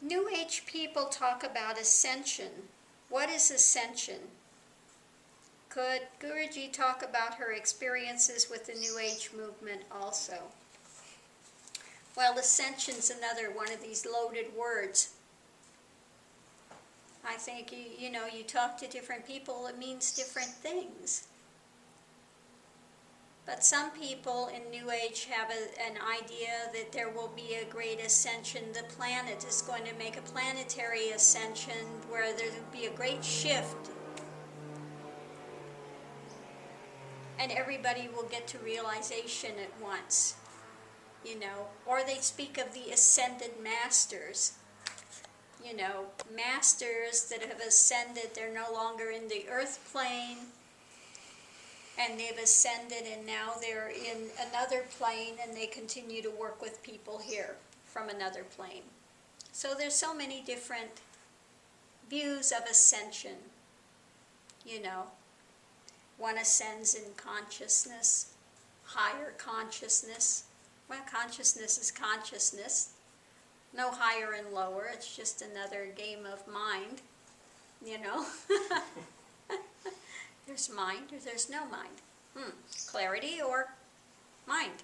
New Age people talk about ascension. What is ascension? Could Guruji talk about her experiences with the New Age movement also? Well, ascension's another one of these loaded words. I think, you know, you talk to different people, it means different things. But some people in New Age have an idea that there will be a great ascension. The planet is going to make a planetary ascension where there will be a great shift. And everybody will get to realization at once, you know. Or they speak of the ascended masters. You know, masters that have ascended, they're no longer in the earth plane. And they've ascended and now they're in another plane and they continue to work with people here from another plane. So there's so many different views of ascension, you know. One ascends in consciousness, higher consciousness. Well, consciousness is consciousness. No higher and lower, it's just another game of mind, you know. There's mind or there's no mind. Clarity or mind,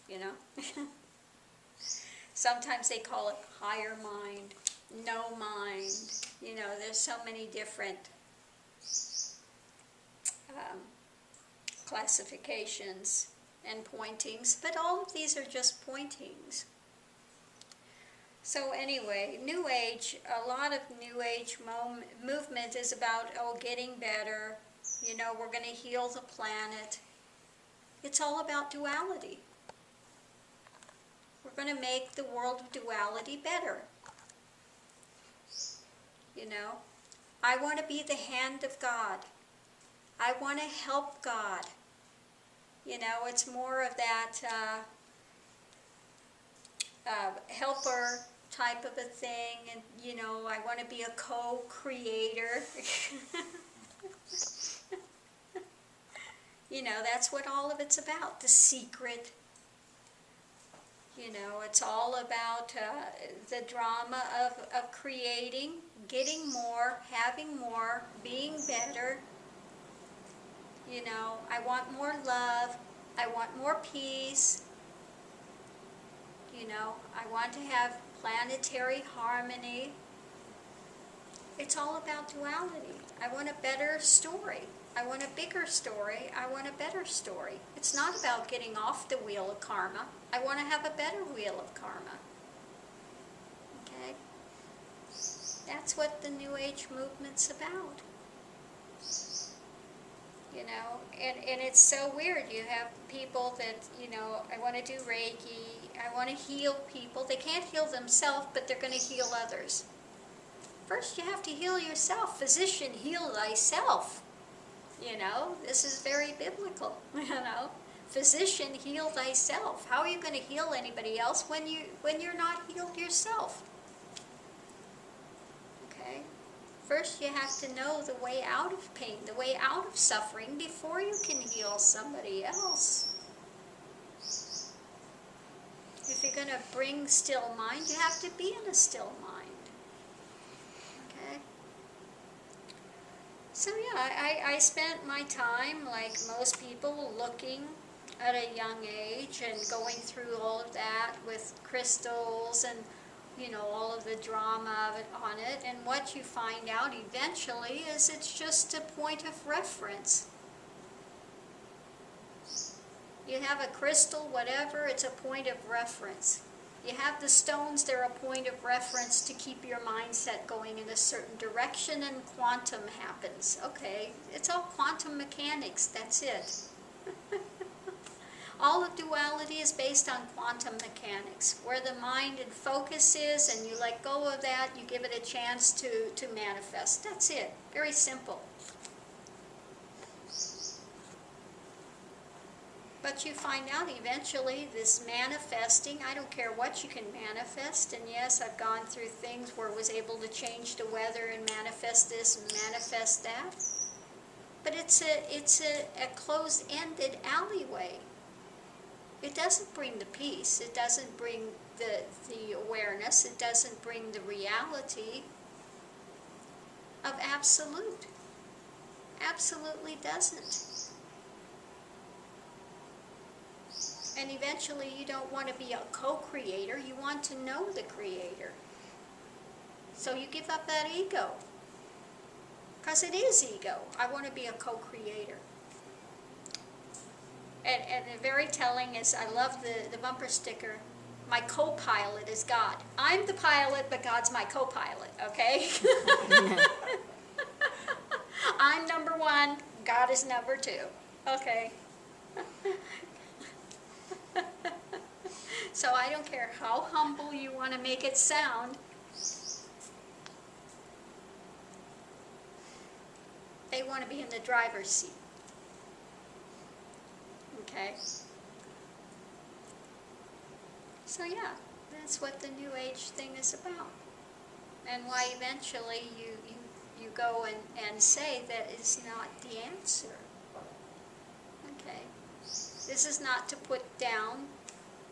you know. Sometimes they call it higher mind, no mind. You know, there's so many different classifications and pointings, but all of these are just pointings. So anyway, New Age, a lot of New Age movement is about, getting better. You know, we're going to heal the planet. It's all about duality. We're going to make the world of duality better. You know, I want to be the hand of God. I want to help God. You know, it's more of that helper type of a thing. And, you know, I want to be a co-creator. You know, that's what all of it's about, the secret. You know, it's all about the drama of creating, getting more, having more, being better. You know, I want more love, I want more peace. You know, I want to have planetary harmony. It's all about duality. I want a better story. I want a bigger story. I want a better story. It's not about getting off the wheel of karma. I want to have a better wheel of karma. Okay? That's what the New Age movement's about. You know, and it's so weird. You have people that, you know, I want to do Reiki. I want to heal people. They can't heal themselves, but they're going to heal others. First, you have to heal yourself. Physician, heal thyself. You know, this is very biblical, you know. Physician, heal thyself. How are you going to heal anybody else when you're not healed yourself? Okay? First, you have to know the way out of pain, the way out of suffering, before you can heal somebody else. If you're going to bring still mind, you have to be in a still mind. Okay? So yeah, I spent my time, like most people, looking at a young age and going through all of that with crystals and, you know, all of the drama of it on it. And what you find out eventually is it's just a point of reference. You have a crystal, whatever, it's a point of reference. You have the stones, they're a point of reference to keep your mindset going in a certain direction, and quantum happens. Okay, it's all quantum mechanics, that's it. All of duality is based on quantum mechanics, where the mind and focus is, and you let go of that, you give it a chance to manifest. That's it, very simple. But you find out eventually this manifesting, I don't care what you can manifest, and yes, I've gone through things where I was able to change the weather and manifest this and manifest that. But it's a closed-ended alleyway. It doesn't bring the peace, it doesn't bring the awareness. awareness, it doesn't bring the reality of absolute. Absolutely doesn't. And eventually you don't want to be a co-creator, you want to know the creator. So you give up that ego. Because it is ego. I want to be a co-creator. And very telling is, I love the bumper sticker, my co-pilot is God. I'm the pilot, but God's my co-pilot, okay? I'm number one, God is number two, okay? So I don't care how humble you want to make it sound, they want to be in the driver's seat. Okay? So yeah, that's what the New Age thing is about. And why eventually you go and say that is not the answer. Okay? This is not to put down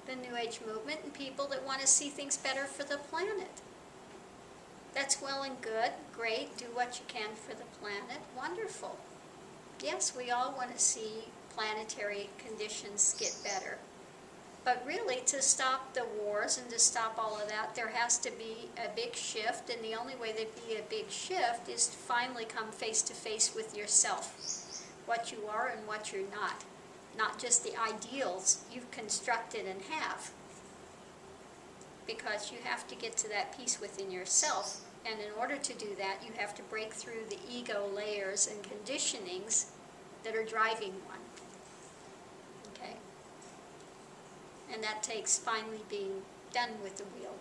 the New Age movement and people that want to see things better for the planet. That's well and good, great, do what you can for the planet, wonderful. Yes, we all want to see planetary conditions get better. But really, to stop the wars and to stop all of that, there has to be a big shift, and the only way there'd be a big shift is to finally come face to face with yourself, what you are and what you're not just the ideals you've constructed and have. Because you have to get to that peace within yourself, and in order to do that, you have to break through the ego layers and conditionings that are driving one. Okay? And that takes finally being done with the wheel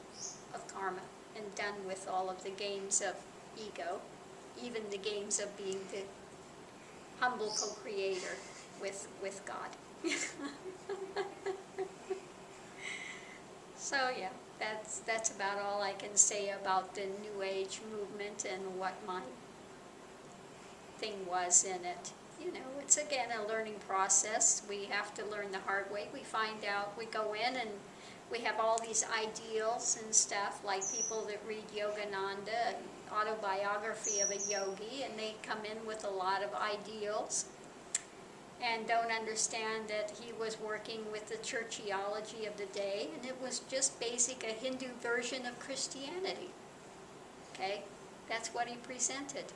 of karma and done with all of the games of ego, even the games of being the humble co-creator with God. So yeah, that's about all I can say about the New Age movement and what my thing was in it. You know, it's again a learning process. We have to learn the hard way. We find out, we go in and we have all these ideals and stuff, like people that read Yogananda, an autobiography of a yogi, and they come in with a lot of ideals and don't understand that he was working with the churchiology of the day, and it was just basic, a Hindu version of Christianity. Okay? That's what he presented.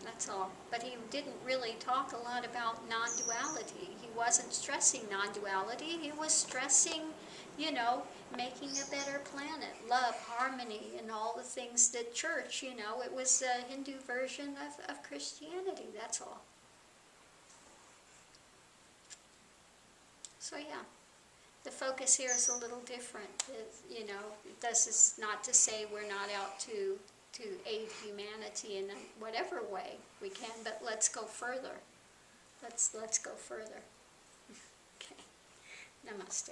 That's all. But he didn't really talk a lot about non-duality. He wasn't stressing non-duality. He was stressing, you know, making a better planet, love, harmony, and all the things that church, you know, it was a Hindu version of Christianity. That's all. So yeah, the focus here is a little different. You know, this is not to say we're not out to aid humanity in whatever way we can, but let's go further. Let's go further. Okay. Namaste.